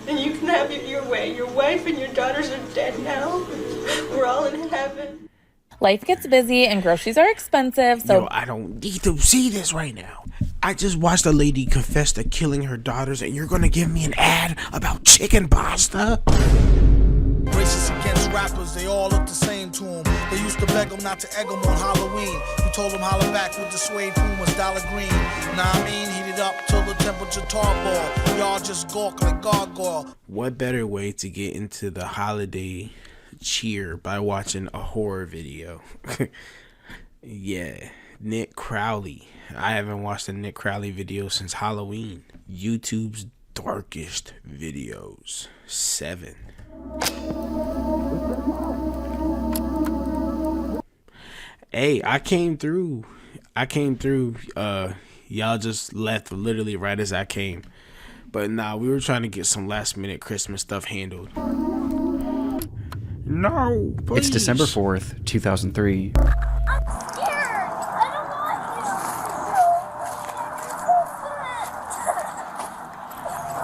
and you can have it your way. Your wife and your daughters are dead now. We're all in heaven. Life gets busy and groceries are expensive, so... Yo, I don't need to see this right now. I just watched a lady confess to killing her daughters, and you're gonna give me an ad about chicken pasta? Racist against rappers, they all look the same to him. They used to beg him not to egg him on Halloween. He told him holler back with the suede Pumas, dollar green. Nah, I mean, heat it up till the temperature tarball. Y'all just gawk like gargoyle. What better way to get into the holiday cheer by watching a horror video? Yeah, Nick Crowley. I haven't watched a Nick Crowley video since Halloween. YouTube's darkest videos. 7. Hey, I came through. Y'all just left literally right as I came. But nah, we were trying to get some last minute Christmas stuff handled. No, please. It's December 4th, 2003.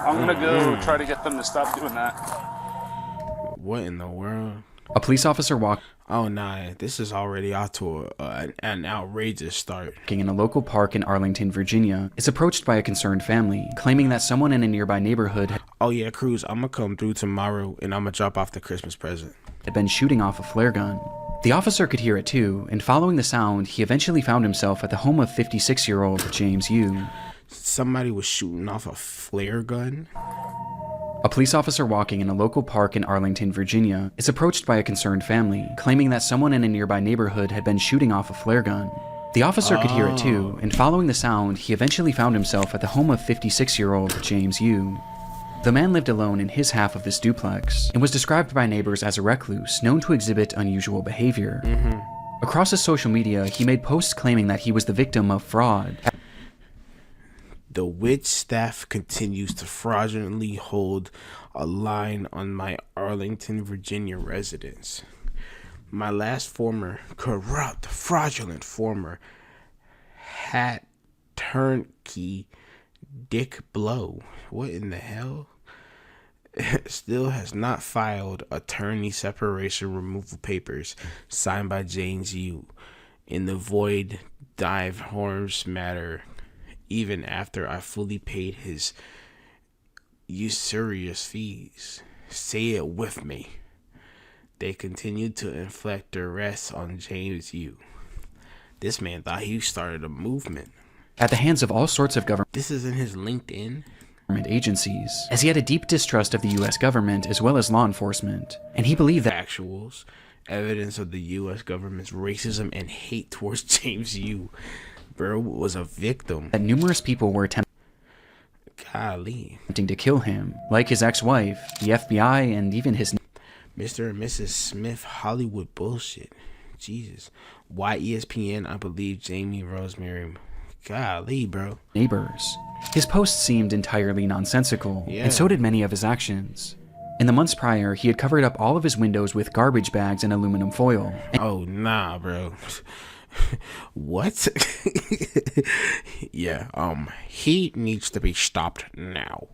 I'm gonna go try to get them to stop doing that. What in the world? A police officer walking Oh nah, this is already off to an outrageous start. in a local park in Arlington, Virginia, is approached by a concerned family, claiming that someone in a nearby neighborhood Oh yeah, Cruz, I'm gonna come through tomorrow and I'm gonna drop off the Christmas present. had been shooting off a flare gun. The officer could hear it too, and following the sound, he eventually found himself at the home of 56-year-old James Yu. Somebody was shooting off a flare gun? A police officer walking in a local park in Arlington, Virginia, is approached by a concerned family, claiming that someone in a nearby neighborhood had been shooting off a flare gun. The officer could hear it too, and following the sound, he eventually found himself at the home of 56-year-old James Yu. The man lived alone in his half of this duplex, and was described by neighbors as a recluse, known to exhibit unusual behavior. Across his social media, he made posts claiming that he was the victim of fraud. The witch staff continues to fraudulently hold a line on my Arlington, Virginia residence. My last former, corrupt, fraudulent former hat turnkey Dick Blow. What in the hell? Still has not filed attorney separation removal papers signed by James Yu in the void dive horns matter, even after I fully paid his usurious fees. Say it with me. They continued to inflict duress on James Yu. This man thought he started a movement. At the hands of all sorts of government This is in his LinkedIn. agencies, as he had a deep distrust of the US government as well as law enforcement, and he believed that Actuals, evidence of the US government's racism and hate towards James Yu. Bro was a victim. numerous people were Golly. attempting to kill him, like his ex-wife, the FBI, and even his Mr. and Mrs. Smith Hollywood bullshit. Jesus. Why ESPN, I believe Jamie Rosemary. Golly, bro. neighbors. His posts seemed entirely nonsensical, Yeah. and so did many of his actions. In the months prior, he had covered up all of his windows with garbage bags and aluminum foil. Oh, nah, bro. What? Yeah, he needs to be stopped now.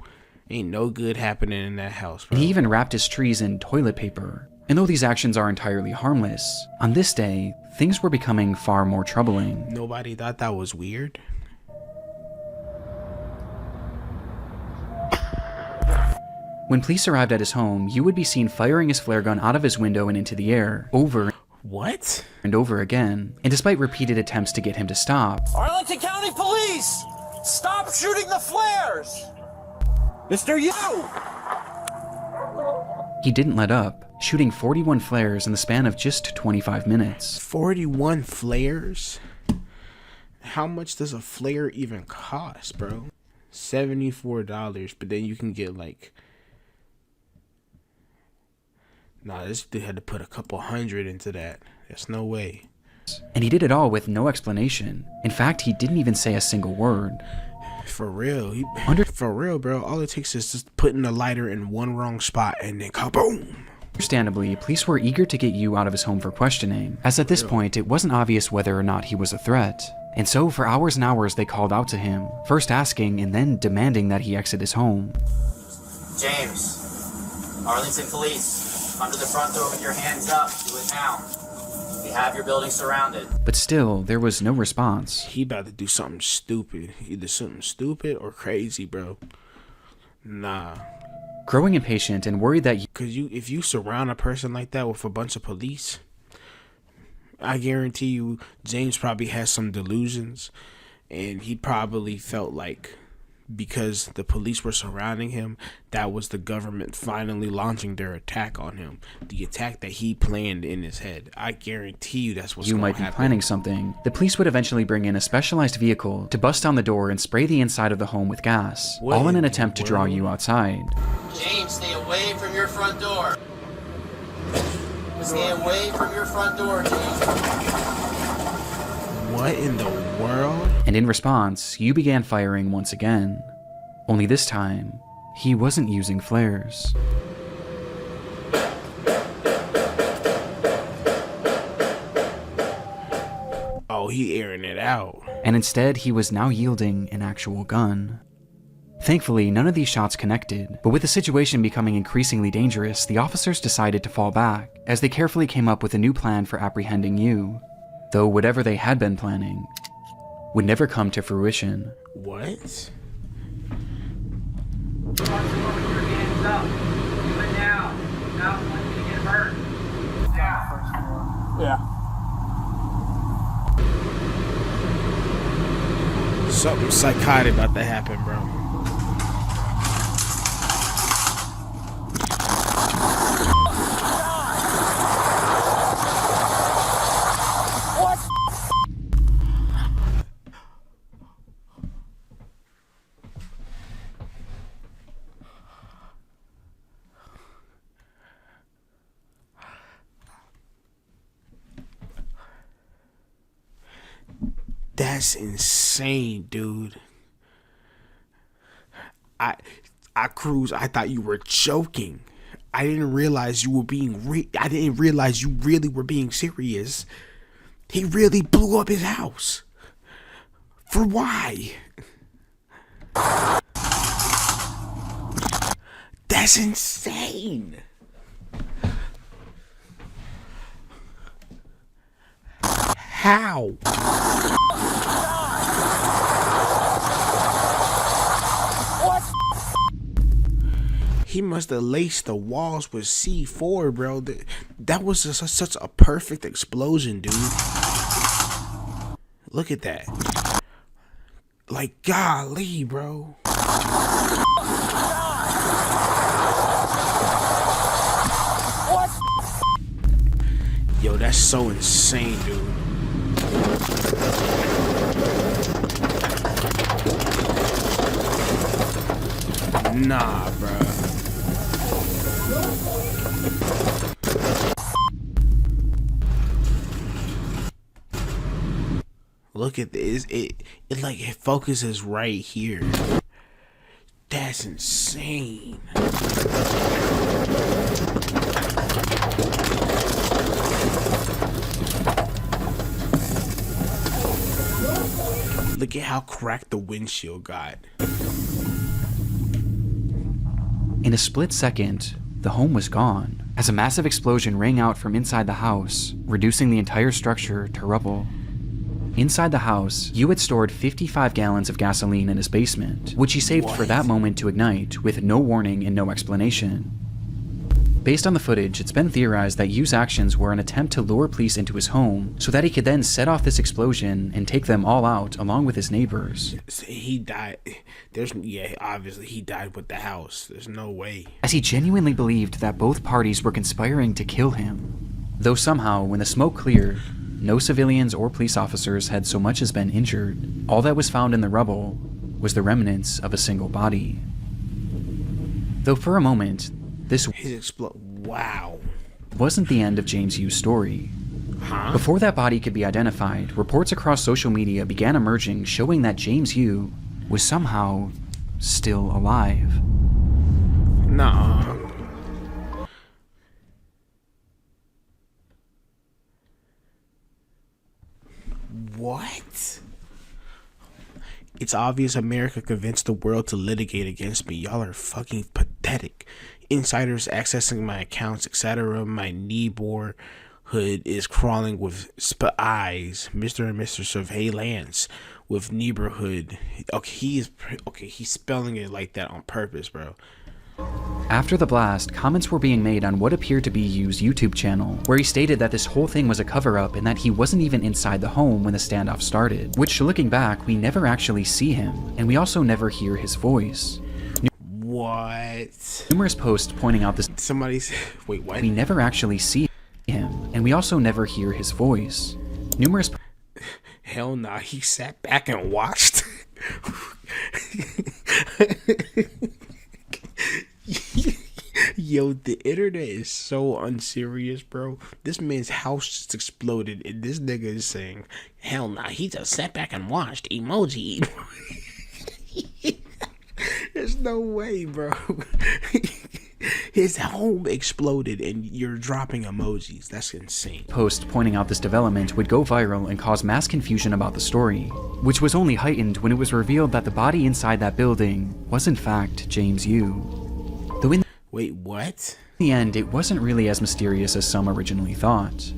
Ain't no good happening in that house, bro. He even wrapped his trees in toilet paper. And though these actions are entirely harmless, on this day, things were becoming far more troubling. Nobody thought that was weird? When police arrived at his home, Yu would be seen firing his flare gun out of his window and into the air, over What? and over again. And despite repeated attempts to get him to stop, Arlington County Police! Stop shooting the flares! Mr. Yu! he didn't let up, shooting 41 flares in the span of just 25 minutes. 41 flares? How much does a flare even cost, bro? $74, but then you can get like... Nah, this dude had to put a couple hundred into that. There's no way. And he did it all with no explanation. In fact, he didn't even say a single word. For real. For real, bro. All it takes is just putting the lighter in one wrong spot and then kaboom. Understandably, police were eager to get Yu out of his home for questioning, as at this point it wasn't obvious whether or not he was a threat. And so for hours and hours they called out to him, first asking and then demanding that he exit his home. James, Arlington Police, come to the front door with your hands up. Do it now. We have your building surrounded. But still, there was no response. He about to do something stupid. Either something stupid or crazy, bro. Nah. Growing impatient and worried that Cause if you surround a person like that with a bunch of police, I guarantee you James probably has some delusions, and he probably felt like because the police were surrounding him, that was the government finally launching their attack on him. The attack that he planned in his head. I guarantee you that's what's you going to might happen. be planning something. The police would eventually bring in a specialized vehicle to bust down the door and spray the inside of the home with gas, all in an attempt to draw you outside. James, stay away from your front door. Stay away from your front door, James. What in the world? And in response, you began firing once again. Only this time, he wasn't using flares. Oh, he airing it out. And instead, he was now yielding an actual gun. Thankfully, none of these shots connected, but with the situation becoming increasingly dangerous, the officers decided to fall back, as they carefully came up with a new plan for apprehending you. Though whatever they had been planning would never come to fruition. What? Yeah. Something psychotic about to happen, bro. That's insane, dude. I Cruz, I thought you were joking. I didn't realize you were being I didn't realize you really were being serious. He really blew up his house. For why? That's insane. How? He must have laced the walls with C4, bro. That was such a perfect explosion, dude. Look at that. Like, golly, bro. Yo, that's so insane, dude. Nah, bro. Look at this. It like it focuses right here. That's insane. Look at how cracked the windshield got. In a split second, the home was gone, as a massive explosion rang out from inside the house, reducing the entire structure to rubble. Inside the house, Yu had stored 55 gallons of gasoline in his basement, which he saved for that moment to ignite with no warning and no explanation. Based on the footage, it's been theorized that Yu's actions were an attempt to lure police into his home so that he could then set off this explosion and take them all out along with his neighbors. He died. Obviously he died with the house. There's no way. As he genuinely believed that both parties were conspiring to kill him. Though somehow, when the smoke cleared, no civilians or police officers had so much as been injured. All that was found in the rubble was the remnants of a single body. Though for a moment, this wow wasn't the end of James Yu's story. Huh? Before that body could be identified, reports across social media began emerging showing that James Yu was somehow still alive. Nah. What? It's obvious America convinced the world to litigate against me. Y'all are fucking pathetic. Insiders accessing my accounts, etc. My neighborhood is crawling with spies. Mr. and Mr. Surveillance with neighborhood. Okay, he's spelling it like that on purpose, bro. After the blast, comments were being made on what appeared to be Yu's YouTube channel, where he stated that this whole thing was a cover-up and that he wasn't even inside the home when the standoff started, which, looking back, we never actually see him, and we also never hear his voice. What? Numerous posts pointing out this. Somebody's. Wait, what? We never actually see him, and we also never hear his voice. Numerous. Hell nah, he sat back and watched. Yo, the internet is so unserious, bro. This man's house just exploded, and this nigga is saying, hell nah, he just sat back and watched. Emoji. There's no way, bro. His home exploded and you're dropping emojis. That's insane. Post pointing out this development would go viral and cause mass confusion about the story, which was only heightened when it was revealed that the body inside that building was in fact James Yu. Though in Wait, what? the end, it wasn't really as mysterious as some originally thought.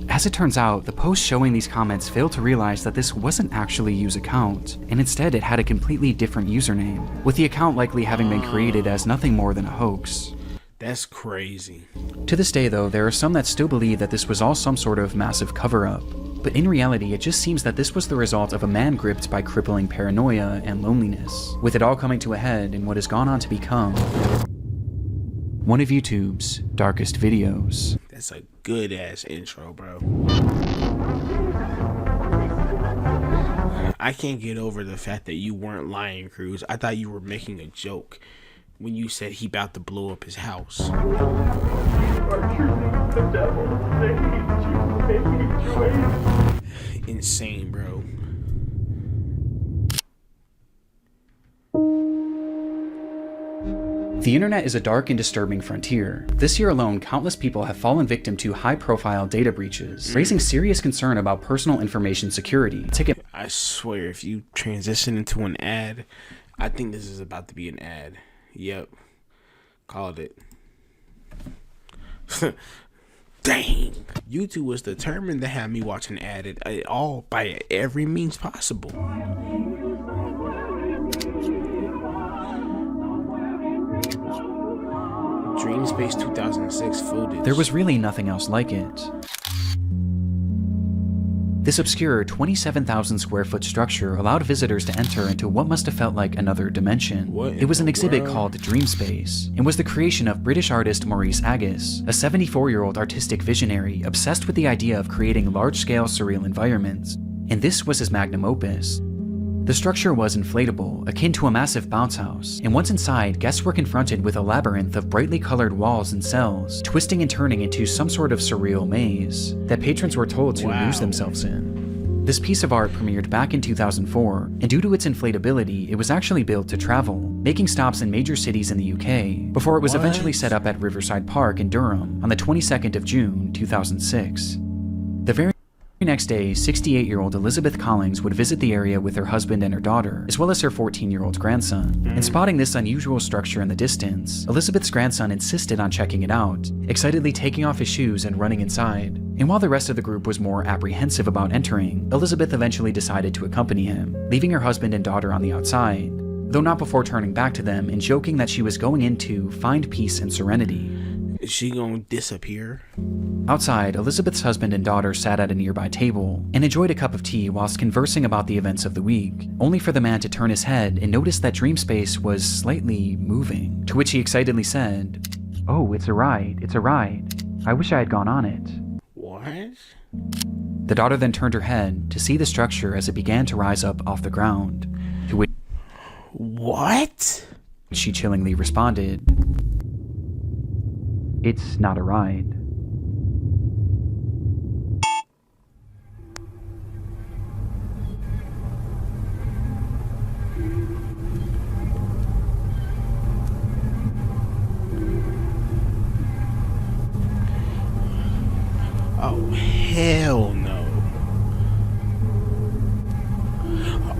As it turns out, the post showing these comments failed to realize that this wasn't actually Yu's account, and instead it had a completely different username, with the account likely having been created as nothing more than a hoax. That's crazy. To this day though, there are some that still believe that this was all some sort of massive cover-up, but in reality it just seems that this was the result of a man gripped by crippling paranoia and loneliness, with it all coming to a head in what has gone on to become one of YouTube's darkest videos. That's a good ass intro, bro. I can't get over the fact that you weren't lying, Cruz. I thought you were making a joke when you said he about to blow up his house. You are truly the devil. They hate you. Insane, bro. The internet is a dark and disturbing frontier. This year alone, countless people have fallen victim to high-profile data breaches, raising serious concern about personal information security. I swear, if you transition into an ad, I think this is about to be an ad. Yep. Called it. Dang. YouTube was determined to have me watch an ad at all by every means possible. Dreamspace 2006 footage. There was really nothing else like it. This obscure 27,000 square foot structure allowed visitors to enter into what must have felt like another dimension. It was an exhibit called Dreamspace, and was the creation of British artist Maurice Agus, a 74-year-old artistic visionary obsessed with the idea of creating large-scale surreal environments, and this was his magnum opus. The structure was inflatable, akin to a massive bounce house, and once inside, guests were confronted with a labyrinth of brightly colored walls and cells, twisting and turning into some sort of surreal maze that patrons were told to lose themselves in. This piece of art premiered back in 2004, and due to its inflatability, it was actually built to travel, making stops in major cities in the UK, before it was eventually set up at Riverside Park in Durham on the 22nd of June, 2006. The very next day, 68-year-old Elizabeth Collins would visit the area with her husband and her daughter, as well as her 14-year-old grandson. And spotting this unusual structure in the distance, Elizabeth's grandson insisted on checking it out, excitedly taking off his shoes and running inside. And while the rest of the group was more apprehensive about entering, Elizabeth eventually decided to accompany him, leaving her husband and daughter on the outside, though not before turning back to them and joking that she was going in to find peace and serenity. Is she gonna disappear? Outside, Elizabeth's husband and daughter sat at a nearby table and enjoyed a cup of tea whilst conversing about the events of the week, only for the man to turn his head and notice that Dreamspace was slightly moving, to which he excitedly said, "Oh, it's a ride, it's a ride. I wish I had gone on it." What? The daughter then turned her head to see the structure as it began to rise up off the ground, to which What? she chillingly responded, "It's not a ride." Oh, hell no.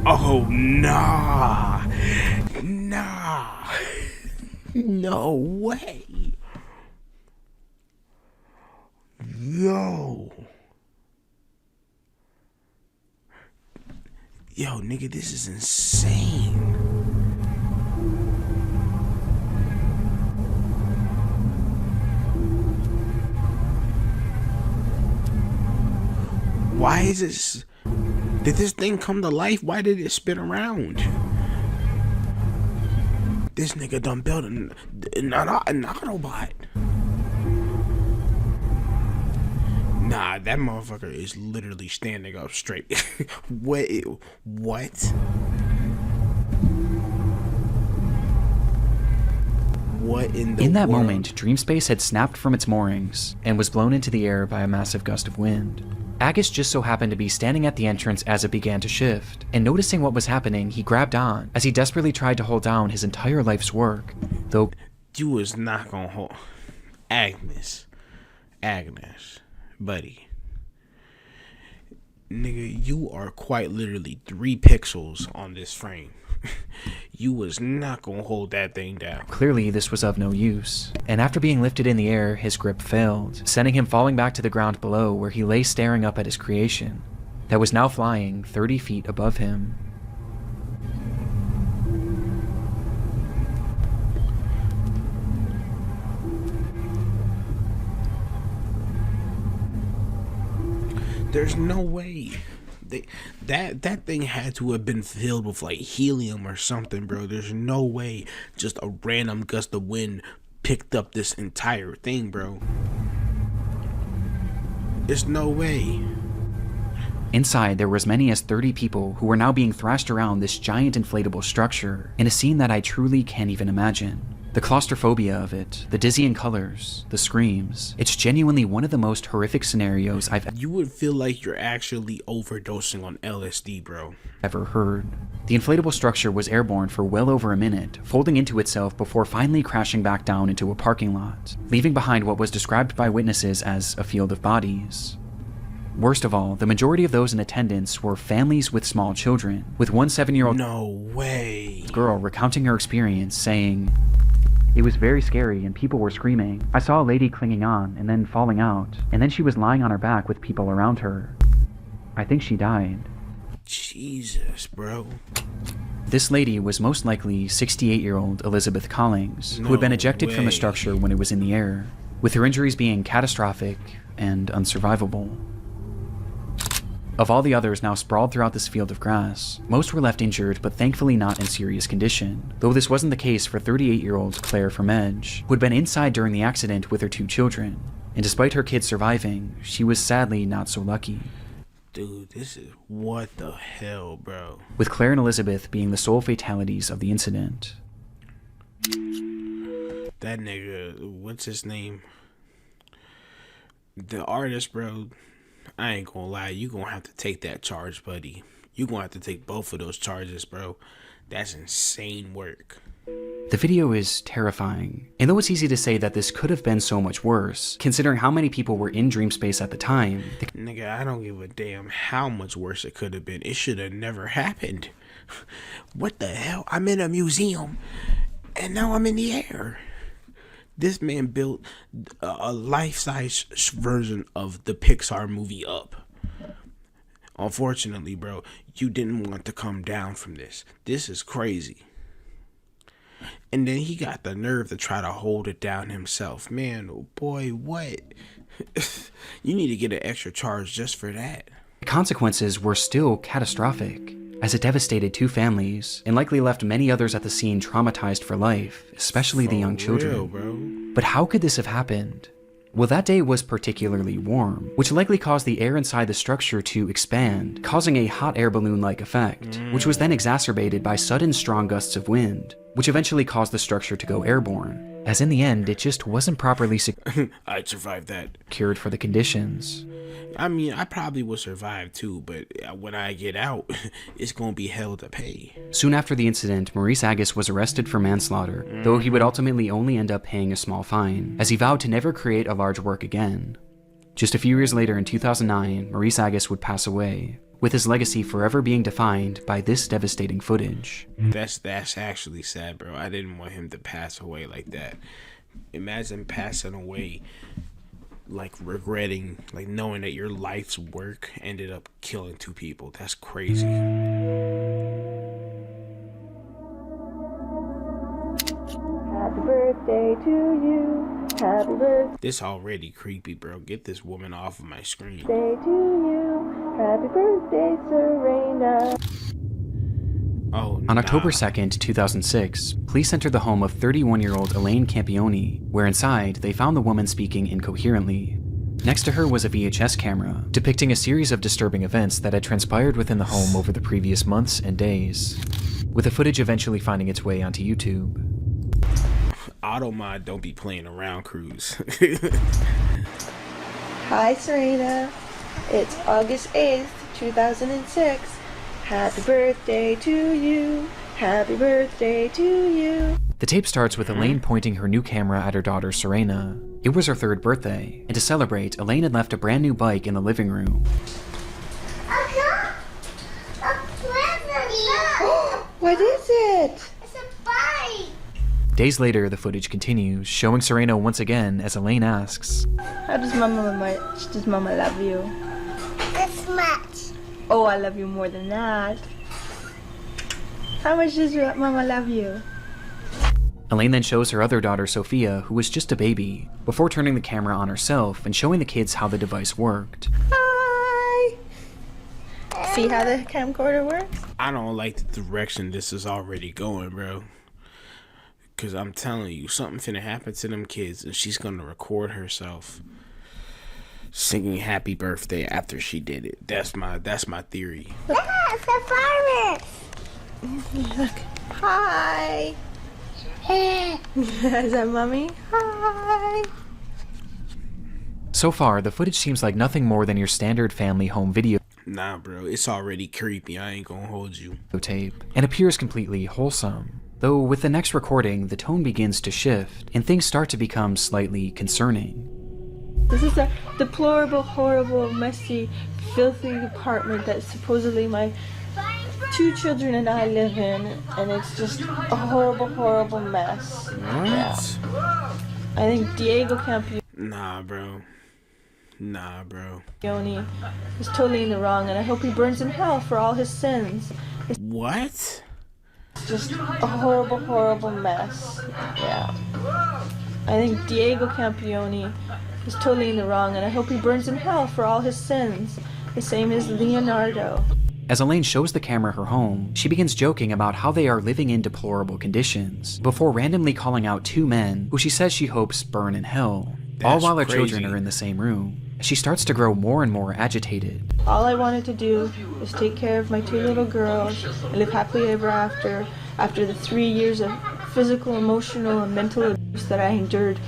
Oh, Bro, nah. Nah. No way. Yo. Yo, nigga, this is insane. Why is this? Did this thing come to life? Why did it spin around? This nigga done built an Autobot. Nah, that motherfucker is literally standing up straight. What? What? What in the In that world? moment, Dreamspace had snapped from its moorings and was blown into the air by a massive gust of wind. Agus just so happened to be standing at the entrance as it began to shift, and noticing what was happening, he grabbed on as he desperately tried to hold down his entire life's work. Though You was not gonna hold Agnes, buddy. Nigga, you are quite literally 3 pixels on this frame. You was not gonna hold that thing down. clearly this was of no use, and after being lifted in the air, his grip failed, sending him falling back to the ground below where he lay staring up at his creation that was now flying 30 feet above him. There's no way. That thing had to have been filled with like helium or something, bro. There's no way just a random gust of wind picked up this entire thing, bro. There's no way. Inside, there were as many as 30 people who were now being thrashed around this giant inflatable structure in a scene that I truly can't even imagine. The claustrophobia of it, the dizzying colors, the screams. It's genuinely one of the most horrific scenarios I've You would feel like you're actually overdosing on LSD, bro. ever heard. The inflatable structure was airborne for well over a minute, folding into itself before finally crashing back down into a parking lot, leaving behind what was described by witnesses as a field of bodies. Worst of all, the majority of those in attendance were families with small children, with one 7-year-old No way. girl recounting her experience, saying, "It was very scary and people were screaming. I saw a lady clinging on and then falling out, and then she was lying on her back with people around her. I think she died." Jesus, bro. This lady was most likely 68-year-old Elizabeth Collings, who had been No ejected from the way. structure when it was in the air, with her injuries being catastrophic and unsurvivable. Of all the others now sprawled throughout this field of grass, most were left injured but thankfully not in serious condition, though this wasn't the case for 38-year-old Claire Vermege, who had been inside during the accident with her 2 children, and despite her kids surviving, she was sadly not so lucky. Dude, this is what the hell, bro. With Claire and Elizabeth being the sole fatalities of the incident. That nigga, what's his name? The artist, bro. I ain't gonna lie, you gonna have to take that charge, buddy. You gonna have to take both of those charges, bro. That's insane work. The video is terrifying, and though it's easy to say that this could have been so much worse, considering how many people were in Dreamspace at the time, Nigga, I don't give a damn how much worse it could have been. It should have never happened. What the hell? I'm in a museum, and now I'm in the air. This man built a life-size version of the Pixar movie Up. Unfortunately, bro, you didn't want to come down from this. This is crazy. And then he got the nerve to try to hold it down himself. Man, oh boy, what? You need to get an extra charge just for that. the consequences were still catastrophic, as it devastated 2 families and likely left many others at the scene traumatized for life, especially the young children. Real, bro. But how could this have happened? Well, that day was particularly warm, which likely caused the air inside the structure to expand, causing a hot air balloon-like effect, which was then exacerbated by sudden strong gusts of wind, which eventually caused the structure to go airborne, as in the end, it just wasn't properly I'd survive that. secured for the conditions. I mean, I probably would survive too, but when I get out, it's gonna be hell to pay. Soon after the incident, Maurice Agus was arrested for manslaughter, though he would ultimately only end up paying a small fine, as he vowed to never create a large work again. Just a few years later, in 2009, Maurice Agus would pass away, with his legacy forever being defined by this devastating footage. That's actually sad, bro. I didn't want him to pass away like that. Imagine passing away, like regretting, like knowing that your life's work ended up killing 2 people. That's crazy. Happy birthday to you. Happy birthday This already creepy, bro. Get this woman off of my screen. to you. Happy birthday, Serena. Oh, On October 2nd, 2006, police entered the home of 31-year-old Elaine Campione, where inside they found the woman speaking incoherently. Next to her was a VHS camera, depicting a series of disturbing events that had transpired within the home over the previous months and days, with the footage eventually finding its way onto YouTube. Automod don't be playing around, Cruz. Hi, Serena. It's August 8th, 2006. Happy birthday to you. Happy birthday to you. The tape starts with Elaine pointing her new camera at her daughter Serena. It was her 3rd birthday, and to celebrate, Elaine had left a brand new bike in the living room. What is it? It's a bike. Days later, the footage continues, showing Serena once again as Elaine asks, How does much does Mama love you? This much. Oh, I love you more than that. How much does Mama love you? Elaine then shows her other daughter Sophia, who was just a baby, before turning the camera on herself and showing the kids how the device worked. Hi. See how the camcorder works? I don't like the direction this is already going, bro. Cause I'm telling you, something finna happen to them kids, and she's gonna record herself singing "Happy Birthday" after she did it. That's my theory. Look, it's the farmers. Look. Hi. Is that Mommy? Hi. So far, the footage seems like nothing more than your standard family home video Nah, bro, it's already creepy. I ain't gonna hold you. tape, and appears completely wholesome. Though with the next recording, the tone begins to shift, and things start to become slightly concerning. This is a deplorable, horrible, messy, filthy apartment that supposedly my 2 children and I live in, and it's just a horrible, horrible mess. What? Yeah. I think Diego Campione Nah, bro. is totally in the wrong, and I hope he burns in hell for all his sins. What? It's just a horrible, horrible mess. Yeah. I think Diego Campione is totally in the wrong, and I hope he burns in hell for all his sins, the same as Leonardo. As Elaine shows the camera her home, she begins joking about how they are living in deplorable conditions, before randomly calling out 2 men who she says she hopes burn in hell, all That's while her crazy. children are in the same room. She starts to grow more and more agitated. All I wanted to do was take care of my 2 little girls and live happily ever after the 3 years of physical, emotional, and mental abuse that I endured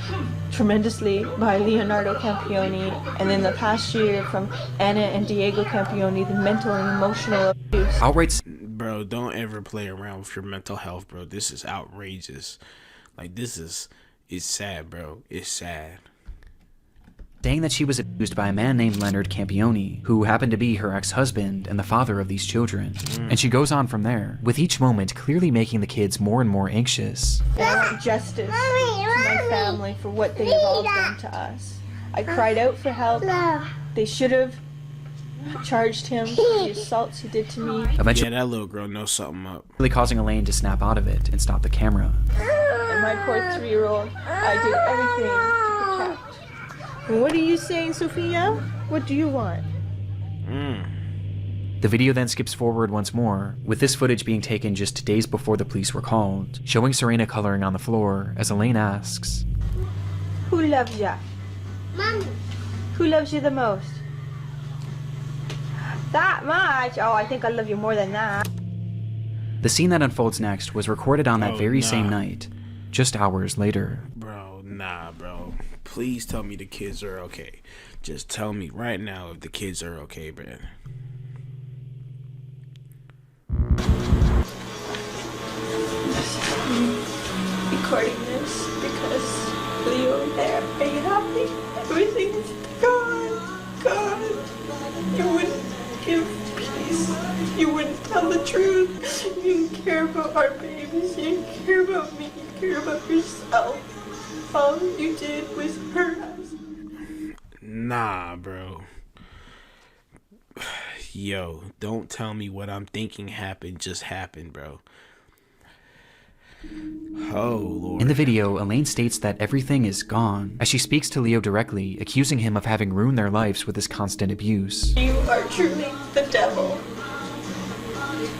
tremendously by Leonardo Campione, and then the past year from Anna and Diego Campione, the mental and emotional abuse. Outright Bro, don't ever play around with your mental health, bro. This is outrageous. Like, it's sad, bro. It's sad. saying that she was abused by a man named Leonard Campione, who happened to be her ex-husband and the father of these children. And she goes on from there, with each moment clearly making the kids more and more anxious. And I want justice to my family for what they have all done to us. I cried out for help. They should have charged him for the assaults he did to me. Eventually Yeah, that little girl knows something up. causing Elaine to snap out of it and stop the camera. And my poor 3-year-old, I did everything to protect. And what are you saying, Sophia? What do you want? The video then skips forward once more, with this footage being taken just days before the police were called, showing Serena coloring on the floor as Elaine asks, Who loves ya? Mommy. Who loves you the most? That much? Oh, I think I love you more than that. The scene that unfolds next was recorded on that very same nah. night, just hours later. Bro, nah, bro. Please tell me the kids are okay. Just tell me right now if the kids are okay, man. Recording this because Leo and there, are you happy? Everything's gone. You wouldn't give peace. You wouldn't tell the truth. You didn't care about our babies. You didn't care about me. You cared about yourself. All you did was hurt us. Nah, bro. Yo, don't tell me what I'm thinking happened just happened, bro. Oh, Lord. In the video, Elaine states that everything is gone, as she speaks to Leo directly, accusing him of having ruined their lives with his constant abuse. You are truly the devil.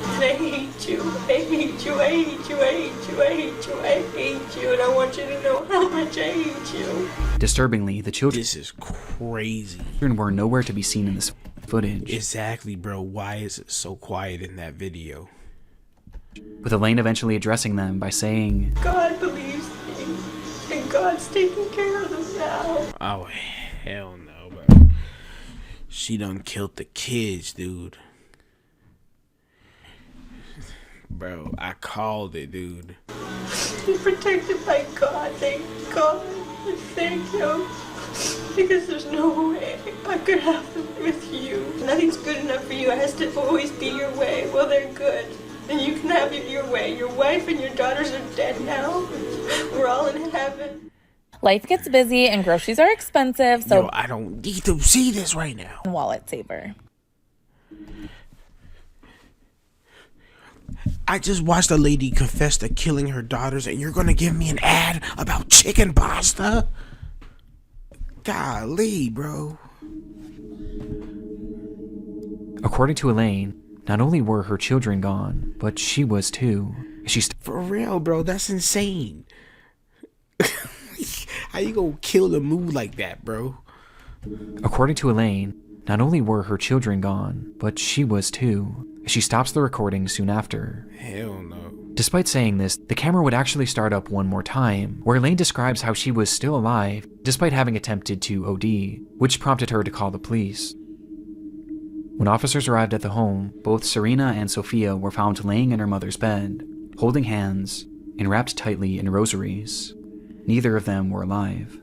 And I hate you. I hate you. I hate you. I hate you. I hate you. I hate you. And I want you to know how much I hate you. Disturbingly, the children This is crazy. were nowhere to be seen in this footage. Exactly, bro. Why is it so quiet in that video? With Elaine eventually addressing them by saying, God believes me. And God's taking care of them now. Oh, hell no, bro. She done killed the kids, dude. Bro, I called it, dude. You're protected by God. Thank God. Thank Him. Because there's no way I could have them with you. Nothing's good enough for you. It has to always be your way. Well, they're good. And you can have it your way. Your wife and your daughters are dead now. We're all in heaven. Life gets busy and groceries are expensive, so Yo, I don't need to see this right now. wallet saver. I just watched a lady confess to killing her daughters, and you're gonna give me an ad about chicken pasta? Golly, bro. according to Elaine, not only were her children gone, but she was too. For real, bro, that's insane. How you gonna kill the mood like that, bro? According to Elaine, not only were her children gone, but she was too. She stops the recording soon after. Hell no. Despite saying this, the camera would actually start up one more time, where Elaine describes how she was still alive, despite having attempted to OD, which prompted her to call the police. When officers arrived at the home, both Serena and Sophia were found laying in her mother's bed, holding hands, and wrapped tightly in rosaries. Neither of them were alive.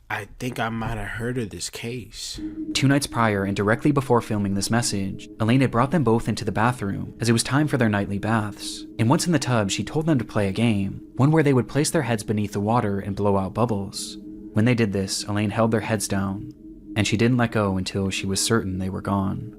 I think I might have heard of this case. 2 nights prior, and directly before filming this message, Elaine had brought them both into the bathroom, as it was time for their nightly baths. And once in the tub, she told them to play a game, one where they would place their heads beneath the water and blow out bubbles. When they did this, Elaine held their heads down, and she didn't let go until she was certain they were gone.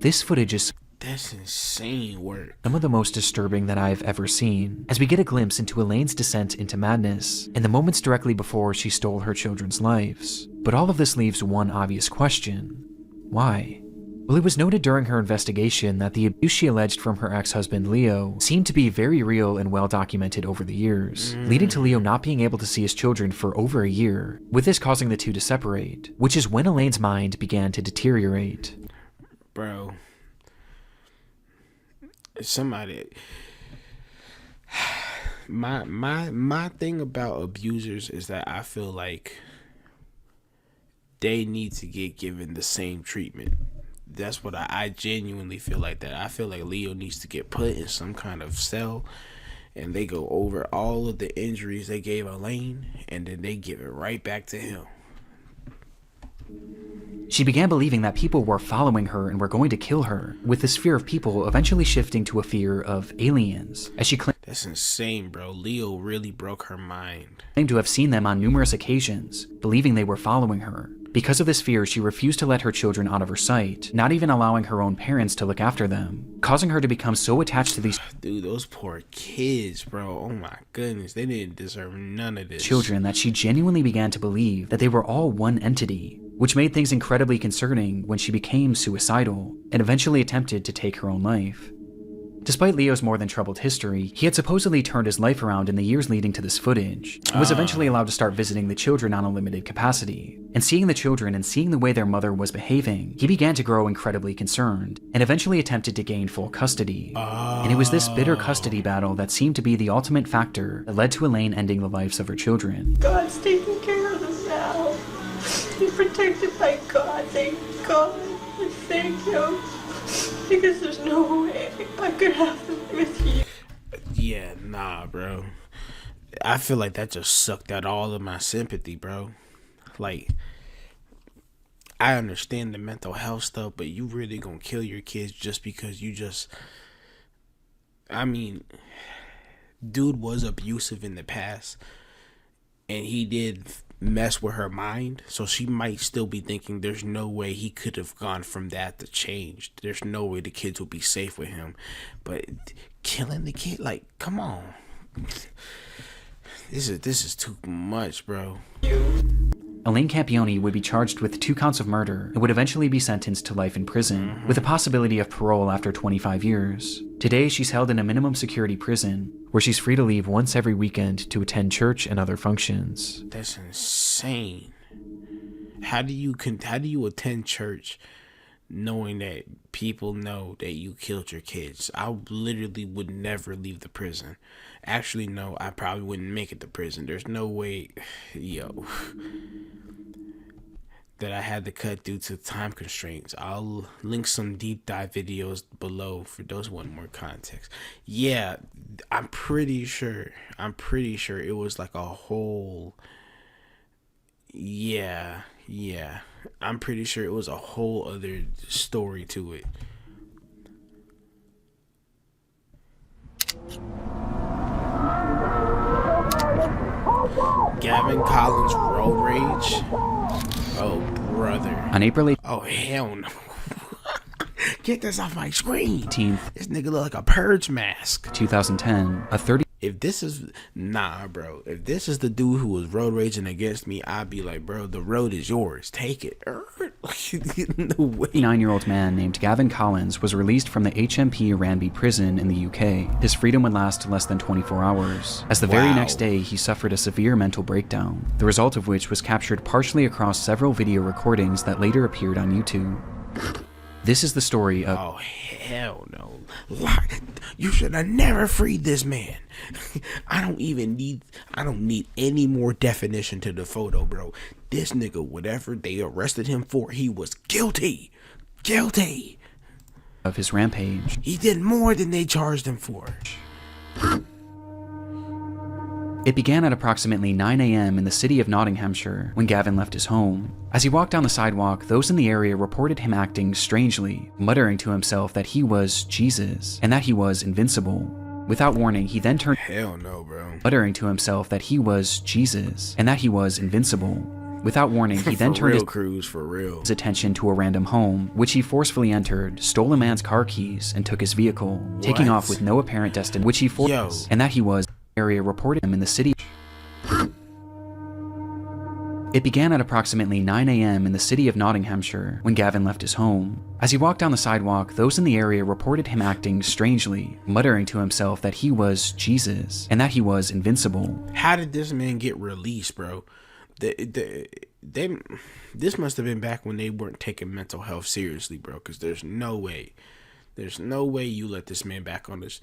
This footage is That's insane work. some of the most disturbing that I've ever seen, as we get a glimpse into Elaine's descent into madness in the moments directly before she stole her children's lives. But all of this leaves one obvious question. Why? Well, it was noted during her investigation that the abuse she alleged from her ex-husband Leo seemed to be very real and well documented over the years, leading to Leo not being able to see his children for over a year, with this causing the two to separate, which is when Elaine's mind began to deteriorate. Bro. Somebody, my thing about abusers is that I feel like they need to get given the same treatment. That's what I genuinely feel like. That I feel like Leo needs to get put in some kind of cell, and they go over all of the injuries they gave Elaine, and then they give it right back to him. She began believing that people were following her and were going to kill her, with this fear of people eventually shifting to a fear of aliens, as she claimed That's insane, bro. Leo really broke her mind. to have seen them on numerous occasions, believing they were following her. Because of this fear, she refused to let her children out of her sight, not even allowing her own parents to look after them, causing her to become so attached to these Dude, those poor kids, bro. Oh my goodness. They didn't deserve none of this. children that she genuinely began to believe that they were all one entity, which made things incredibly concerning when she became suicidal and eventually attempted to take her own life. Despite Leo's more than troubled history, he had supposedly turned his life around in the years leading to this footage, and was eventually allowed to start visiting the children on a limited capacity. And seeing the children and seeing the way their mother was behaving, he began to grow incredibly concerned, and eventually attempted to gain full custody. And it was this bitter custody battle that seemed to be the ultimate factor that led to Elaine ending the lives of her children. God's taking care of them now. You're protected by God. Thank God. Thank Him. Because there's no way I could have them with you. Yeah, nah, bro. I feel like that just sucked out all of my sympathy, bro. Like, I understand the mental health stuff, but you really gonna kill your kids just because you just, I mean, dude was abusive in the past, and he did mess with her mind, so she might still be thinking there's no way he could have gone from that to change. There's no way the kids will be safe with him. But killing the kid, like, come on. This is too much, bro. Elaine Campione would be charged with 2 counts of murder and would eventually be sentenced to life in prison, with a possibility of parole after 25 years. Today, she's held in a minimum security prison, where she's free to leave once every weekend to attend church and other functions. That's insane. How do you attend church knowing that people know that you killed your kids? I literally would never leave the prison. Actually, no, I probably wouldn't make it to prison. There's no way, that I had to cut due to time constraints. I'll link some deep dive videos below for those who want more context. Yeah, I'm pretty sure it was like a whole, yeah, I'm pretty sure it was a whole other story to it. Gavin Collins' road rage. Oh, brother. On April 8th, Oh, hell no. Get this off my screen. 18th, This nigga look like a purge mask. 2010, a 30 If this is, bro. If this is the dude who was road raging against me, I'd be like, bro, the road is yours. Take it. No way. 39-year-old man named Gavin Collins was released from the HMP Ranby prison in the UK. His freedom would last less than 24 hours, as the very Wow. next day he suffered a severe mental breakdown, the result of which was captured partially across several video recordings that later appeared on YouTube. This is the story of... Oh, hell no. You should have never freed this man. I don't need any more definition to the photo, bro. This nigga, whatever they arrested him for, he was guilty. Guilty. of his rampage. He did more than they charged him for. It began at approximately 9 a.m. in the city of Nottinghamshire when Gavin left his home. As he walked down the sidewalk, those in the area reported him acting strangely, muttering to himself that he was Jesus and that he was invincible. Without warning, he then turned Hell no, bro. muttering to himself that he was Jesus and that he was invincible. Without warning, he then turned his attention to a random home, which he forcefully entered, stole a man's car keys, and took his vehicle, taking off with no apparent destination, which he and that he was area reported him in the city. It began at approximately 9 a.m. in the city of Nottinghamshire when Gavin left his home. As he walked down the sidewalk, those in the area reported him acting strangely, muttering to himself that he was Jesus and that he was invincible. How did this man get released, bro? This must have been back when they weren't taking mental health seriously, bro, because there's no way you let this man back on this.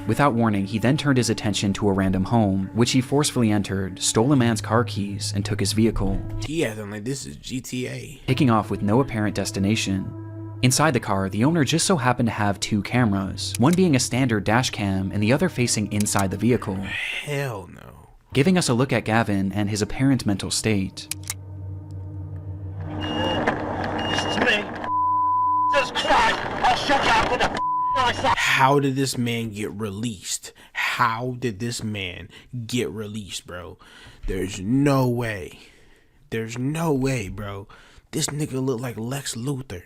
Without warning, he then turned his attention to a random home, which he forcefully entered, stole a man's car keys, and took his vehicle. He acting like this is GTA. Taking off with no apparent destination. Inside the car, the owner just so happened to have two cameras, one being a standard dash cam and the other facing inside the vehicle. Hell no. Giving us a look at Gavin and his apparent mental state. This is me. Jesus Christ! I'll shut you up with a How did this man get released? How did this man get released, bro? There's no way. There's no way, bro. This nigga look like Lex Luthor.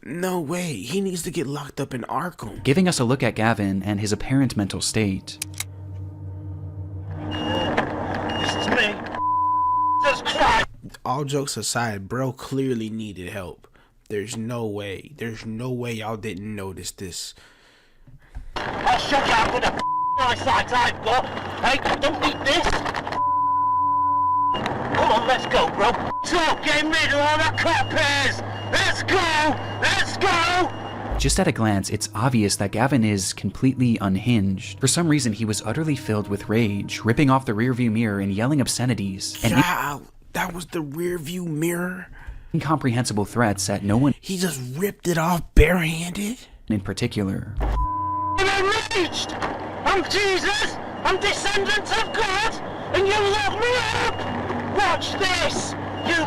No way. He needs to get locked up in Arkham. Giving us a look at Gavin and his apparent mental state. This is me. Jesus Christ! All jokes aside, bro clearly needed help. There's no way. There's no way y'all didn't notice this. I'll shut you up with a eyesight I've got. Hey, don't eat this. Come on, let's go, bro. So, getting rid of all the crap hairs. Let's go! Let's go! Just at a glance, it's obvious that Gavin is completely unhinged. For some reason, he was utterly filled with rage, ripping off the rearview mirror and yelling obscenities. And that was the rearview mirror? Incomprehensible threats at no one. He just ripped it off barehanded? In particular. I'm enraged! I'm Jesus! I'm descendant of God! And you lock me up! Watch this! You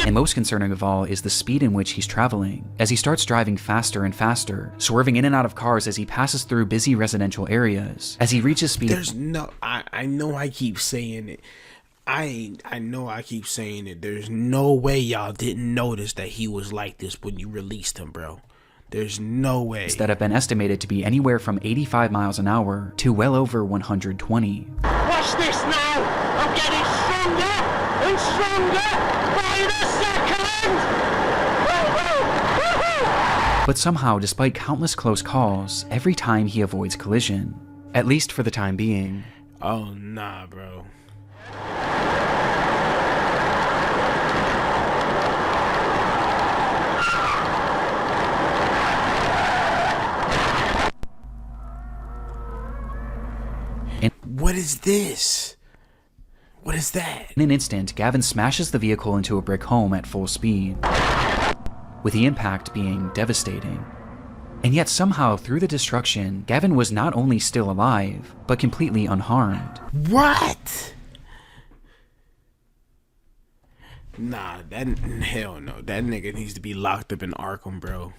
And most concerning of all is the speed in which he's traveling, as he starts driving faster and faster, swerving in and out of cars as he passes through busy residential areas. As he reaches speed... There's no... I know I keep saying it. I know I keep saying it. There's no way y'all didn't notice that he was like this when you released him, bro. There's no way. ...that have been estimated to be anywhere from 85 miles an hour to well over 120. watch this now! I'm getting stronger and stronger by the second! Woo-hoo! Woo-hoo! But somehow, despite countless close calls, every time he avoids collision. At least for the time being. Oh, nah, bro. What is this? What is that? In an instant, Gavin smashes the vehicle into a brick home at full speed, with the impact being devastating. And yet somehow, through the destruction, Gavin was not only still alive, but completely unharmed. What? Nah, hell no. That nigga needs to be locked up in Arkham, bro.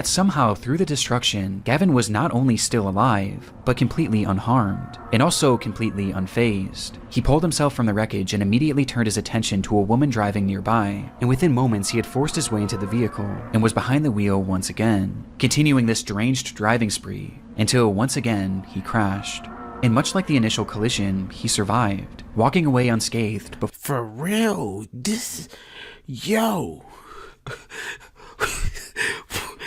Somehow, through the destruction, Gavin was not only still alive, but completely unharmed, and also completely unfazed. He pulled himself from the wreckage and immediately turned his attention to a woman driving nearby, and within moments he had forced his way into the vehicle, and was behind the wheel once again, continuing this deranged driving spree, until once again he crashed. And much like the initial collision, he survived, walking away unscathed. For real? Yo.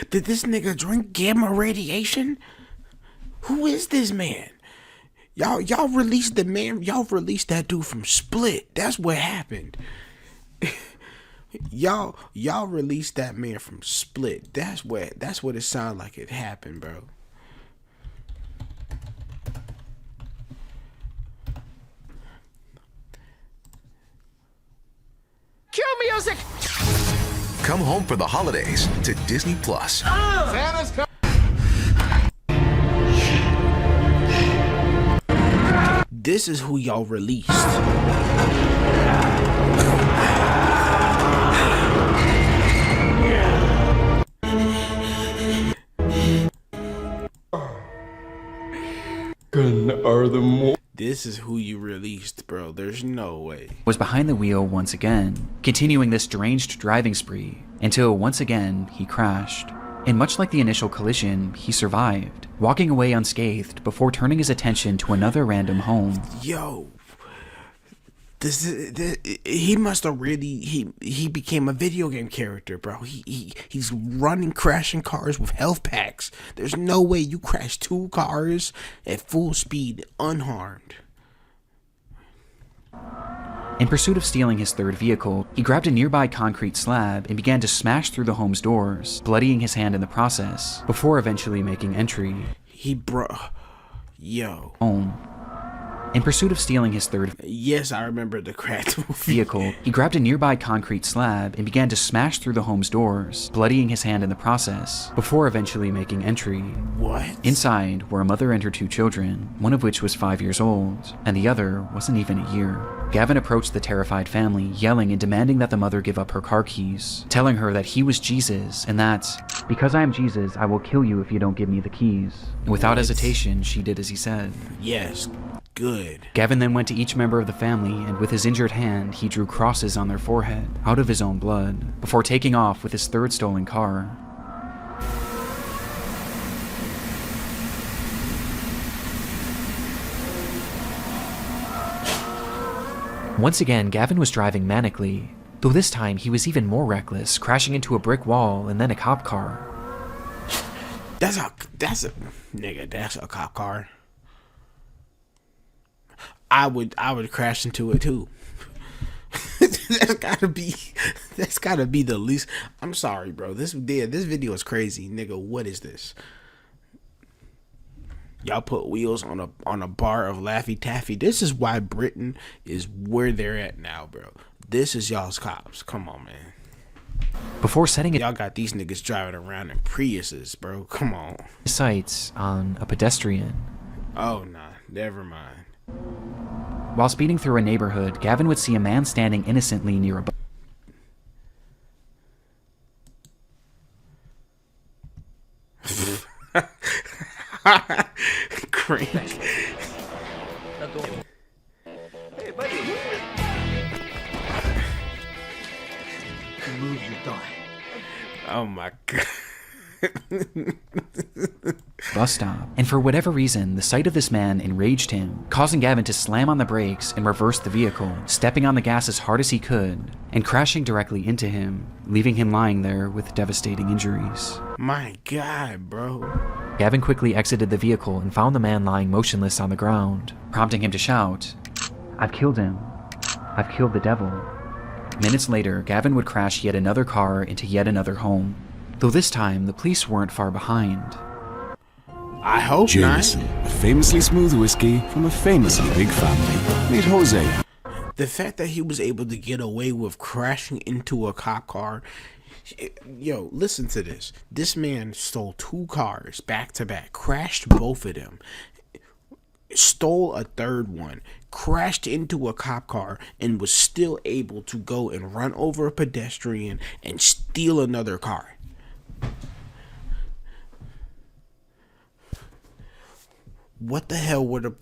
Did this nigga drink gamma radiation? Who is this man? Y'all released the man. Y'all released that dude from Split. That's what happened. y'all released that man from Split. That's what it sounded like it happened, bro. Cue music! Come home for the holidays to Disney Plus. Santa's coming. This is who y'all released. This is who you released, bro. There's no way. Was behind the wheel once again, continuing this deranged driving spree, until once again he crashed. And much like the initial collision, he survived, walking away unscathed before turning his attention to another random home. Yo, he must have really he became a video game character, bro. He's running, crashing cars with health packs. There's no way you crash 2 cars at full speed unharmed. In pursuit of stealing his third vehicle, he grabbed a nearby concrete slab and began to smash through the home's doors, bloodying his hand in the process, before eventually making entry. Home. In pursuit of stealing his third I remember the crack vehicle, he grabbed a nearby concrete slab and began to smash through the home's doors, bloodying his hand in the process, before eventually making entry. What? Inside were a mother and her 2 children, one of which was 5 years old, and the other wasn't even a year. Gavin approached the terrified family, yelling and demanding that the mother give up her car keys, telling her that he was Jesus and that, because I am Jesus, I will kill you if you don't give me the keys. And without hesitation, she did as he said. Yes. Good. Gavin then went to each member of the family, and with his injured hand, he drew crosses on their forehead, out of his own blood, before taking off with his third stolen car. Once again, Gavin was driving manically, though this time he was even more reckless, crashing into a brick wall and then a cop car. That's a cop car. I would crash into it too. That's gotta be the least. I'm sorry, bro. This video is crazy, nigga. What is this? Y'all put wheels on a bar of Laffy Taffy. This is why Britain is where they're at now, bro. This is y'all's cops. Come on, man. Before setting it, y'all got these niggas driving around in Priuses, bro. Come on. Sights on a pedestrian. Oh nah, never mind. While speeding through a neighborhood, Gavin would see a man standing innocently near a Cringe. Oh my god. bus stop, and for whatever reason, the sight of this man enraged him, causing Gavin to slam on the brakes and reverse the vehicle, stepping on the gas as hard as he could, and crashing directly into him, leaving him lying there with devastating injuries. My god, bro. Gavin quickly exited the vehicle and found the man lying motionless on the ground, prompting him to shout, "I've killed him. I've killed the devil." Minutes later, Gavin would crash yet another car into yet another home, though this time the police weren't far behind. I hope Jameson, not. a famously smooth whiskey from a famously big family. Meet Jose. The fact that he was able to get away with crashing into a cop car. Yo, listen to this. This man stole 2 cars back to back, crashed both of them, stole a third one, crashed into a cop car, and was still able to go and run over a pedestrian and steal another car. What the hell would a...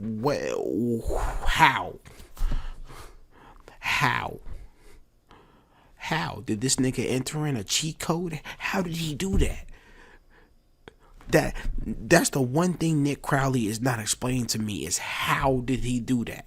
How did this nigga enter in a cheat code? How did he do that? That's the one thing Nick Crowley is not explaining to me, is how did he do that?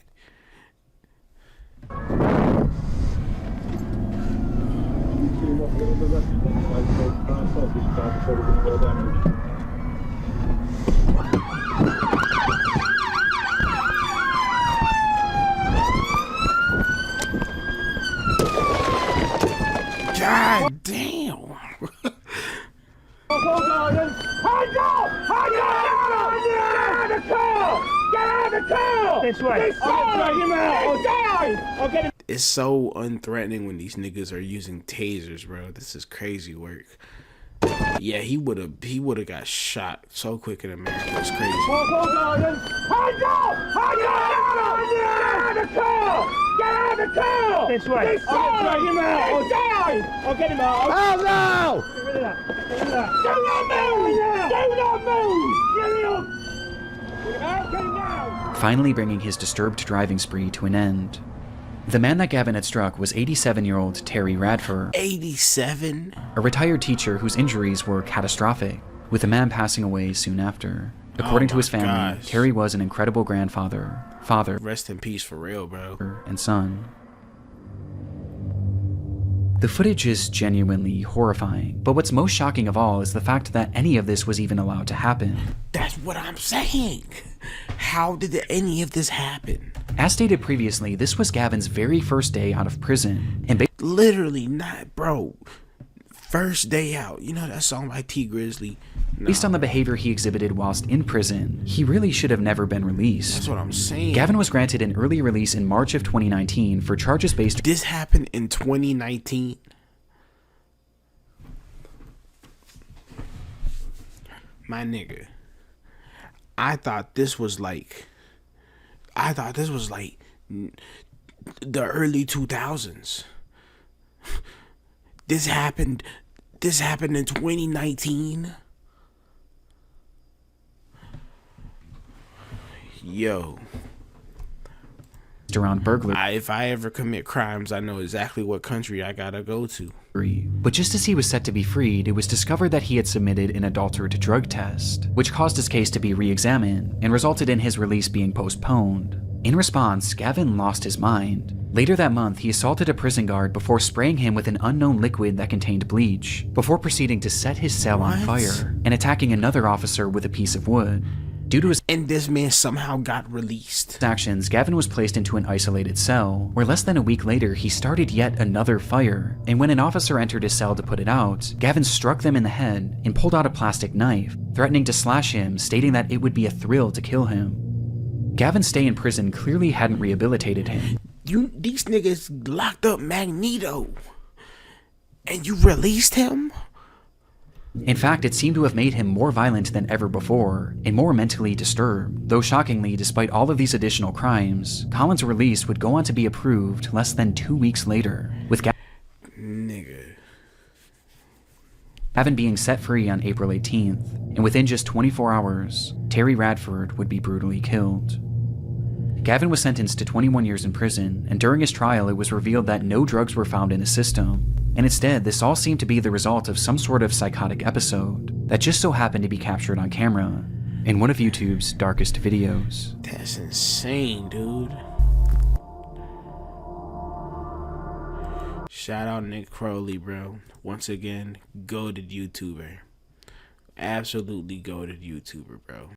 God damn. It's so unthreatening when these niggas are using tasers, bro. This is crazy work. Yeah, he would have got shot so quick in America. It's crazy. This way. I'll get him out. I'll get him out. Oh no! Get rid of that. Get rid of that. Do not move! Do not move! Get him up! Get him out. Get him down! Finally bringing his disturbed driving spree to an end. The man that Gavin had struck was 87-year-old Terry Radford. 87? A retired teacher whose injuries were catastrophic, with the man passing away soon after. According to his family, gosh. Terry was an incredible grandfather, father, Rest in peace for real, bro. and son. The footage is genuinely horrifying, but what's most shocking of all is the fact that any of this was even allowed to happen. That's what I'm saying. How did any of this happen? As stated previously, this was Gavin's very first day out of prison, and literally not, bro. First day out. You know that song by T Grizzly? No. Based on the behavior he exhibited whilst in prison, he really should have never been released. That's what I'm saying. Gavin was granted an early release in March of 2019 for charges based... This happened in 2019? My nigga. I thought this was like the early 2000s. This happened in 2019. Yo. Around burglary. If I ever commit crimes, I know exactly what country I gotta go to. But just as he was set to be freed, it was discovered that he had submitted an adulterated drug test, which caused his case to be re-examined and resulted in his release being postponed. In response, Gavin lost his mind. Later that month, he assaulted a prison guard before spraying him with an unknown liquid that contained bleach, before proceeding to set his cell on fire and attacking another officer with a piece of wood. Due to his and this man somehow got released. Actions, Gavin was placed into an isolated cell, where less than a week later he started yet another fire, and when an officer entered his cell to put it out, Gavin struck them in the head and pulled out a plastic knife, threatening to slash him, stating that it would be a thrill to kill him. Gavin's stay in prison clearly hadn't rehabilitated him. These niggas locked up Magneto, and you released him? In fact, it seemed to have made him more violent than ever before, and more mentally disturbed. Though shockingly, despite all of these additional crimes, Colin's release would go on to be approved less than 2 weeks later, with Gavin being set free on April 18th, and within just 24 hours, Terry Radford would be brutally killed. Gavin was sentenced to 21 years in prison, and during his trial it was revealed that no drugs were found in his system, and instead this all seemed to be the result of some sort of psychotic episode that just so happened to be captured on camera in one of YouTube's darkest videos. That's insane, dude. Shout out Nick Crowley, bro. Once again, goated YouTuber. Absolutely goated YouTuber, bro.